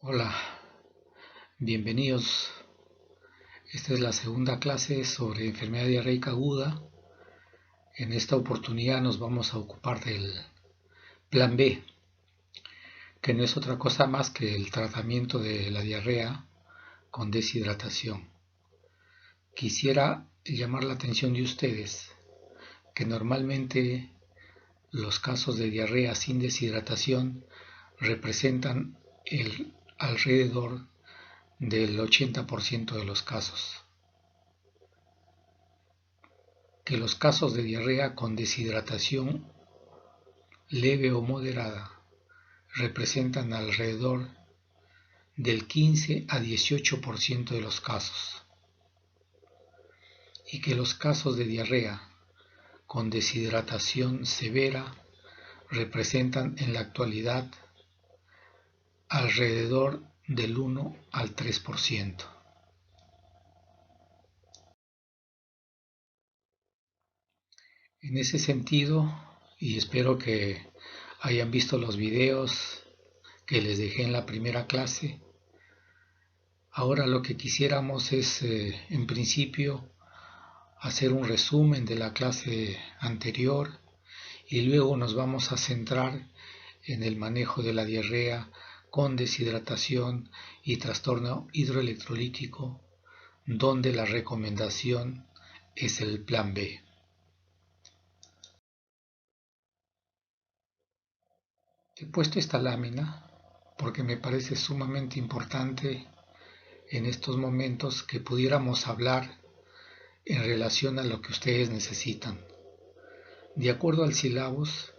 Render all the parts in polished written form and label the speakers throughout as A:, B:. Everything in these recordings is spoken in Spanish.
A: Hola, bienvenidos. Esta es la segunda clase sobre enfermedad diarreica aguda. En esta oportunidad nos vamos a ocupar del plan B, que no es otra cosa más que el tratamiento de la diarrea con deshidratación. Quisiera llamar la atención de ustedes que normalmente los casos de diarrea sin deshidratación representan el alrededor del 80% de los casos. Que los casos de diarrea con deshidratación leve o moderada representan alrededor del 15 a 18% de los casos y que los casos de diarrea con deshidratación severa representan en la actualidad alrededor del 1 al 3%. En ese sentido, y espero que hayan visto los videos que les dejé en la primera clase, ahora lo que quisiéramos es, en principio, hacer un resumen de la clase anterior y luego nos vamos a centrar en el manejo de la diarrea con deshidratación y trastorno hidroelectrolítico, donde la recomendación es el plan B. He puesto esta lámina porque me parece sumamente importante en estos momentos que pudiéramos hablar en relación a lo que ustedes necesitan. De acuerdo al sílabus,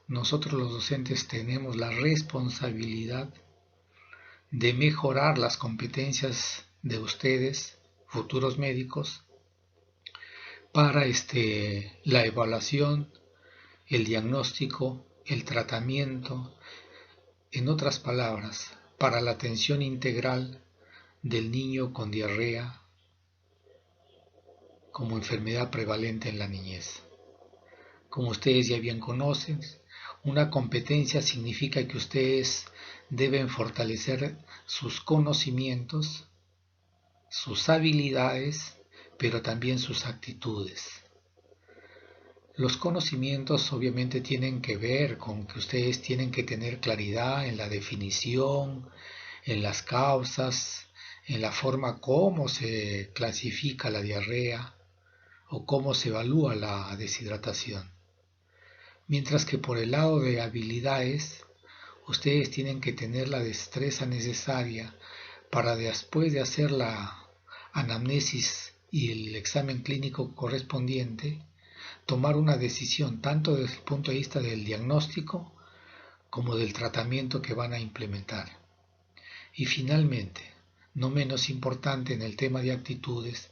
A: nosotros los docentes tenemos la responsabilidad de mejorar las competencias de ustedes, futuros médicos, para la evaluación, el diagnóstico, el tratamiento, en otras palabras, para la atención integral del niño con diarrea como enfermedad prevalente en la niñez. Como ustedes ya bien conocen, una competencia significa que ustedes deben fortalecer sus conocimientos, sus habilidades, pero también sus actitudes. Los conocimientos obviamente tienen que ver con que ustedes tienen que tener claridad en la definición, en las causas, en la forma como se clasifica la diarrea o cómo se evalúa la deshidratación. Mientras que por el lado de habilidades, ustedes tienen que tener la destreza necesaria para después de hacer la anamnesis y el examen clínico correspondiente, tomar una decisión tanto desde el punto de vista del diagnóstico como del tratamiento que van a implementar. Y finalmente, no menos importante en el tema de actitudes,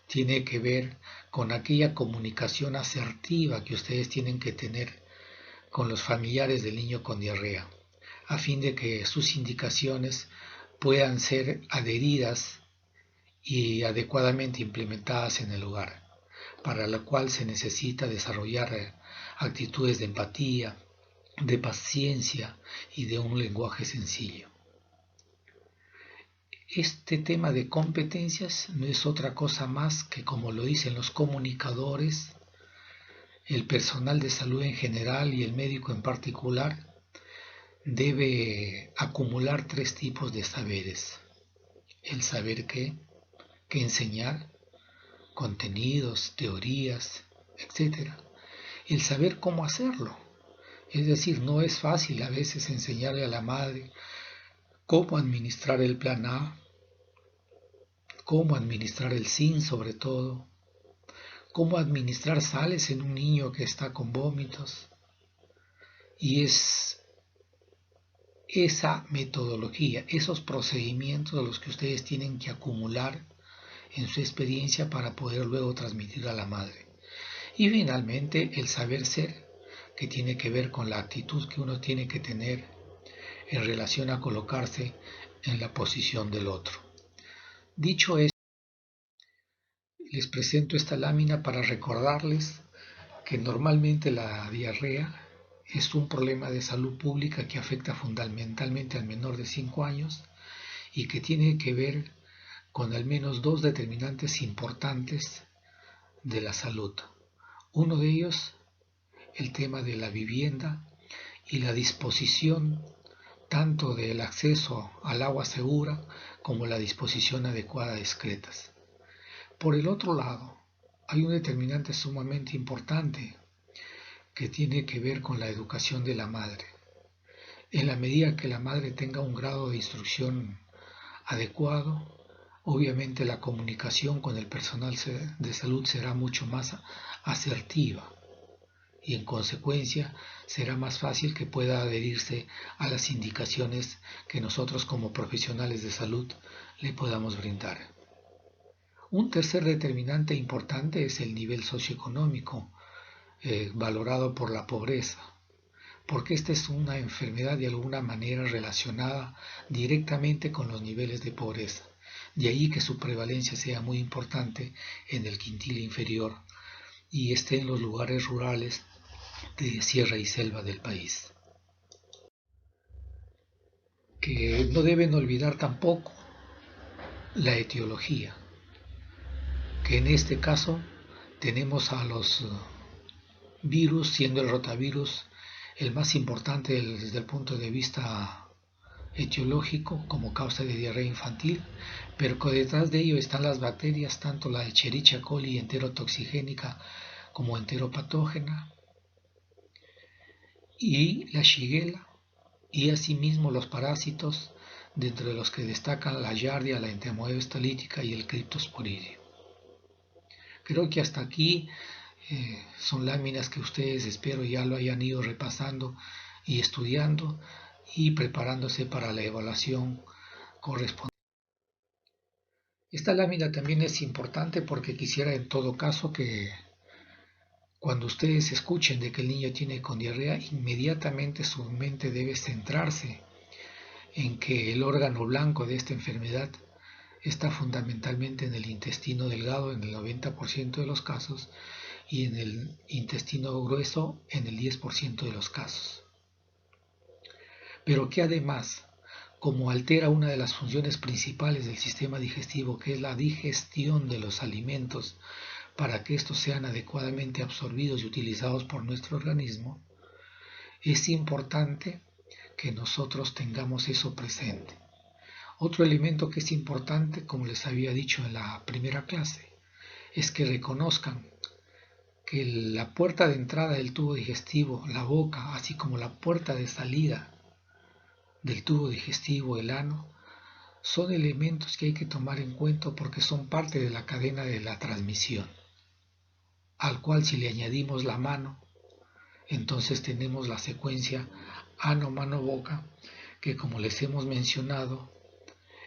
A: tiene que ver con aquella comunicación asertiva que ustedes tienen que tener con los familiares del niño con diarrea, a fin de que sus indicaciones puedan ser adheridas y adecuadamente implementadas en el hogar, para lo cual se necesita desarrollar actitudes de empatía, de paciencia y de un lenguaje sencillo. Este tema de competencias no es otra cosa más que, como lo dicen los comunicadores, el personal de salud en general y el médico en particular, debe acumular tres tipos de saberes. El saber qué enseñar, contenidos, teorías, etc. El saber cómo hacerlo. Es decir, no es fácil a veces enseñarle a la madre cómo administrar el plan A, cómo administrar el SIN sobre todo, cómo administrar sales en un niño que está con vómitos. Y es esa metodología, esos procedimientos los que ustedes tienen que acumular en su experiencia para poder luego transmitir a la madre. Y finalmente el saber ser, que tiene que ver con la actitud que uno tiene que tener en relación a colocarse en la posición del otro. Dicho esto, les presento esta lámina para recordarles que normalmente la diarrea es un problema de salud pública que afecta fundamentalmente al menor de 5 años y que tiene que ver con al menos dos determinantes importantes de la salud. Uno de ellos, el tema de la vivienda y la disposición tanto del acceso al agua segura como la disposición adecuada de excretas. Por el otro lado, hay un determinante sumamente importante que tiene que ver con la educación de la madre. En la medida que la madre tenga un grado de instrucción adecuado, obviamente la comunicación con el personal de salud será mucho más asertiva y en consecuencia será más fácil que pueda adherirse a las indicaciones que nosotros como profesionales de salud le podamos brindar. Un tercer determinante importante es el nivel socioeconómico valorado por la pobreza, porque esta es una enfermedad de alguna manera relacionada directamente con los niveles de pobreza. De ahí que su prevalencia sea muy importante en el quintil inferior y esté en los lugares rurales de sierra y selva del país. Que no deben olvidar tampoco la etiología, que en este caso tenemos a los virus, siendo el rotavirus el más importante desde el punto de vista etiológico como causa de diarrea infantil, pero que detrás de ello están las bacterias, tanto la Escherichia coli enterotoxigénica como enteropatógena, y la Shigella, y asimismo los parásitos, dentro de los que destacan la Giardia, la Entamoeba lítica y el Cryptosporidium. Creo que hasta aquí son láminas que ustedes espero ya lo hayan ido repasando y estudiando y preparándose para la evaluación correspondiente. Esta lámina también es importante porque quisiera en todo caso que cuando ustedes escuchen de que el niño tiene con diarrea, inmediatamente su mente debe centrarse en que el órgano blanco de esta enfermedad está fundamentalmente en el intestino delgado en el 90% de los casos y en el intestino grueso en el 10% de los casos. Pero que además, como altera una de las funciones principales del sistema digestivo, que es la digestión de los alimentos para que estos sean adecuadamente absorbidos y utilizados por nuestro organismo, es importante que nosotros tengamos eso presente. Otro elemento que es importante, como les había dicho en la primera clase, es que reconozcan que la puerta de entrada del tubo digestivo, la boca, así como la puerta de salida del tubo digestivo, el ano, son elementos que hay que tomar en cuenta porque son parte de la cadena de la transmisión, al cual si le añadimos la mano, entonces tenemos la secuencia ano, mano, boca, que como les hemos mencionado,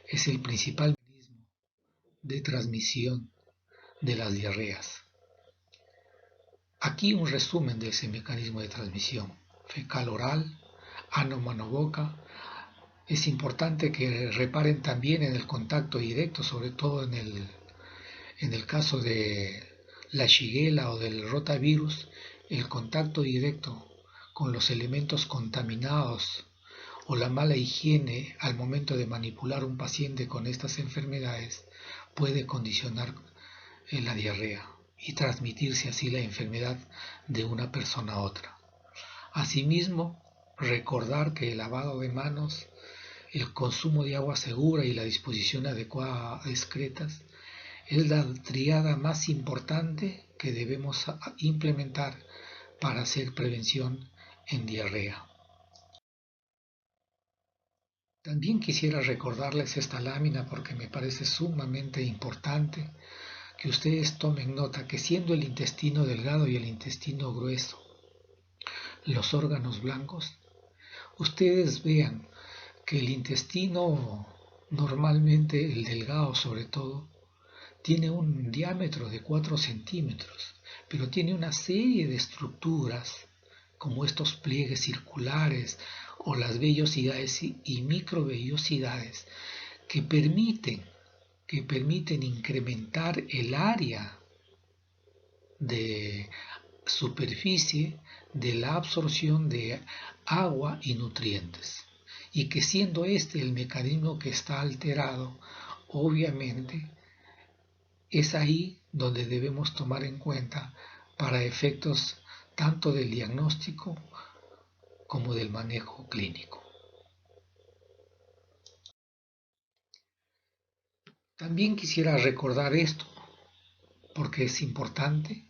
A: es el principal mecanismo de transmisión de las diarreas. Aquí un resumen de ese mecanismo de transmisión fecal oral, ano, mano, boca. Es importante que reparen también en el contacto directo, sobre todo en el caso de la Shigella o del rotavirus, el contacto directo con los elementos contaminados o la mala higiene al momento de manipular un paciente con estas enfermedades puede condicionar la diarrea y transmitirse así la enfermedad de una persona a otra. Asimismo, recordar que el lavado de manos, el consumo de agua segura y la disposición adecuada de excretas es la tríada más importante que debemos implementar para hacer prevención en diarrea. También quisiera recordarles esta lámina porque me parece sumamente importante que ustedes tomen nota que siendo el intestino delgado y el intestino grueso los órganos blancos, ustedes vean que el intestino, normalmente el delgado sobre todo, tiene un diámetro de 4 centímetros, pero tiene una serie de estructuras como estos pliegues circulares o las vellosidades y microvellosidades que permiten incrementar el área de superficie de la absorción de agua y nutrientes, y que siendo este el mecanismo que está alterado, obviamente es ahí donde debemos tomar en cuenta para efectos tanto del diagnóstico como del manejo clínico. También quisiera recordar esto, porque es importante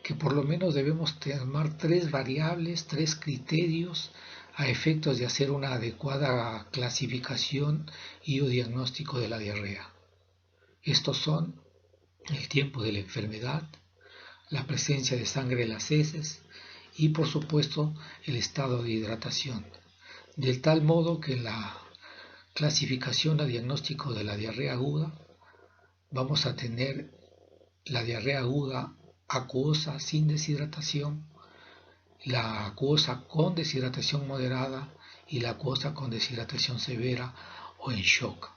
A: que por lo menos debemos tomar tres variables, tres criterios a efectos de hacer una adecuada clasificación y o diagnóstico de la diarrea. Estos son el tiempo de la enfermedad, la presencia de sangre en las heces y por supuesto el estado de hidratación, de tal modo que en la clasificación o diagnóstico de la diarrea aguda vamos a tener la diarrea aguda acuosa sin deshidratación, la acuosa con deshidratación moderada y la acuosa con deshidratación severa o en shock.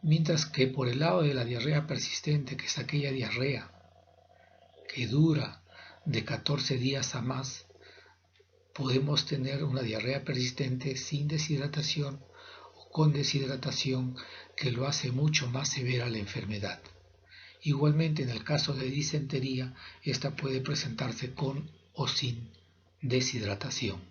A: Mientras que por el lado de la diarrea persistente, que es aquella diarrea que dura de 14 días a más, podemos tener una diarrea persistente sin deshidratación o con deshidratación que lo hace mucho más severa la enfermedad. Igualmente, en el caso de disentería, esta puede presentarse con o sin deshidratación.